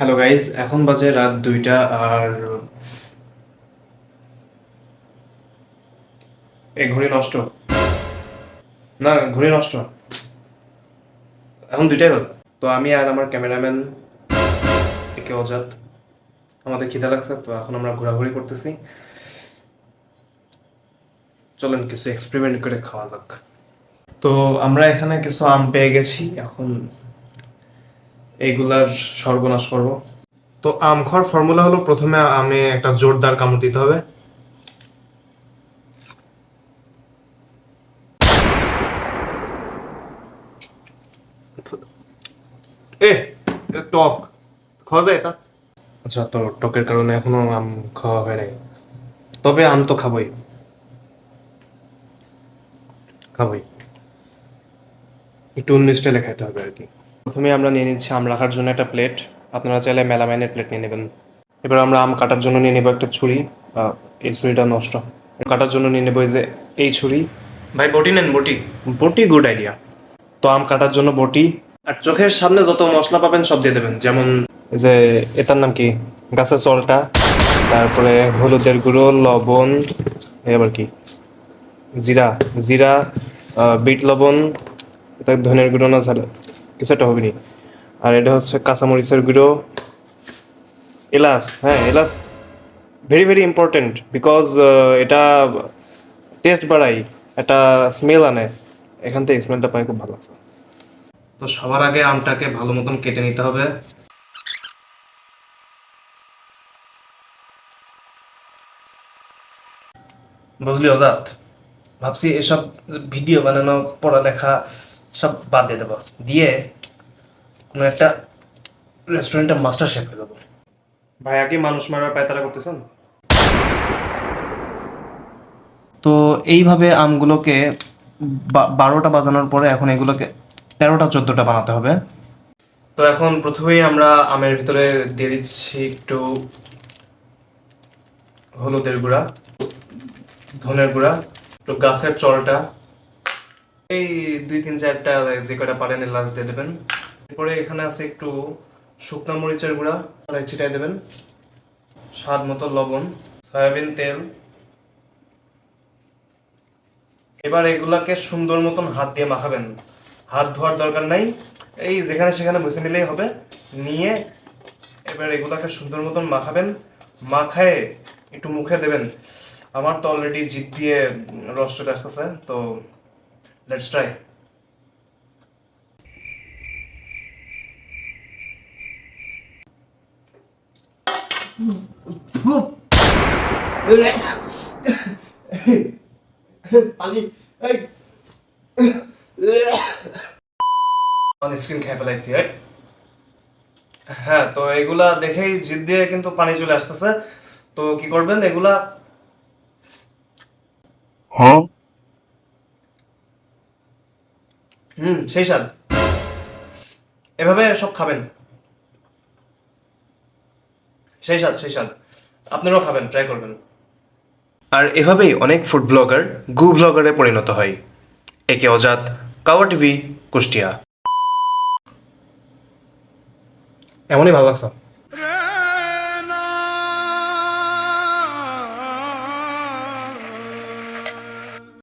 Hello guys, এখন বাজে রাত 2টা। আর এই ঘড়ি নষ্ট। না, ঘড়ি নষ্ট। এখন 2টাই বাজে। তো আমি আর আমার ক্যামেরাম্যান একে অজাত, আমাদের খিদা লাগছে, তো এখন আমরা ঘোরাঘুরি করতেছি। চলেন কিছু এক্সপেরিমেন্ট করে খাওয়া যাক। তো আমরা এখানে কিছু আম পেয়ে গেছি, এখন এইগুলার সর্বনাশ করব। তো আম খাওয়ার ফর্মুলা হলো, প্রথমে আমে একটা জোরদার কামড় দিতে হবে। এ এ টক খাওয়া যায় এটা? আচ্ছা, তো টকের কারণে এখনো আম খাওয়া হয় নাই, তবে আম তো খাবোই খাবোই। একটু অন্য স্টাইলে খাইতে হবে আর কি। প্রথমে আমরা নিয়ে নিচ্ছি আম রাখার জন্য একটা প্লেট। আপনারা চাইলে মেলামাইনের প্লেট নিয়ে নেবেন। এবার আমরা আম কাটার জন্য নিয়ে নেব একটা ছুরি। এই ছুরিটা নষ্ট। কাটার জন্য নিয়ে নেব এই যে এই ছুরি। ভাই বটি নেন, বটি। বটি গুড আইডিয়া। তো আম কাটার জন্য বটি। আর চোখের সামনে যত মশলা পাবেন সব দিয়ে দেবেন, যেমন এই যে এটার নাম কি, গাছের চলটা, তারপরে হলুদের গুঁড়ো, লবণ, এবার কি, জিরা, জিরা, বিট লবণ, এটা ধনের গুঁড়ো না ঝাল কিছু একটা হবে নি। আর এটা হচ্ছে কাঁচামরিচের গুঁড়ো, এলাচ, হ্যাঁ এলাচ ভেরি ভেরি ইম্পর্টেন্ট, বিকজ এটা টেস্ট বাড়াই, একটা স্মেল আনে, এখান থেকে স্মেলটা পাই, খুব ভালো লাগছে। তো সবার আগে আমটাকে ভালো মতন কেটে নিতে হবে। বুঝলি অজাত, ভাবছি এসব ভিডিও বানানো, পড়ালেখা সব বাদ দিয়ে দেবো, দিয়ে কোনো একটা রেস্টুরেন্টে মাস্টার শেফ হয়ে যাবো। ভাইয়া কি মানুষ মারার পায়তারা করতেছেন? তো এইভাবে আমগুলোকে 12টা বাজানোর পরে এখন এগুলোকে 13টা 14টা বানাতে হবে। তো এখন প্রথমেই আমরা আমের ভিতরে দিয়ে দিচ্ছি একটু হলুদের গুঁড়া, ধনের গুঁড়া, একটু গাছের চলটা, এই 2 3 4টা যে কয়টা পারেন এলাচ দিয়ে দেবেন। এরপরে এখানে আছে একটু শুকনো মরিচের গুঁড়া, ছিটাই দেবেন, স্বাদ মতো লবণ, সয়াবিন তেল। এবার এগুলাকে সুন্দর মতন হাত দিয়ে মাখাবেন, হাত ধোয়ার দরকার নাই, এই যেখানে সেখানে মুছে নিলেই হবে। নিয়ে এবার এগুলাকে সুন্দর মতন মাখাবেন, মাখায় একটু মুখে দেবেন। আমার তো অলরেডি জিভ দিয়ে রস চলে আসতেছে, তো লেটস ট্রাই। পানি, এই অন স্ক্রিন খেয়ে ফেলাইছি। হ্যাঁ, তো এগুলা দেখেই জিভ দিয়ে কিন্তু পানি চলে আসতেছে। তো কি করবেন এগুলা, সেই স্বাদ, এভাবে সব খাবেন, সেই স্বাদ সেই স্বাদ, আপনারাও খাবেন, ট্রাই করবেন। আর এভাবেই অনেক ফুড ব্লগার গু ব্লগারে পরিণত হয়। একে অজাত, কাওয়া টিভি, কুষ্টিয়া। এমনই ভালো লাগছে।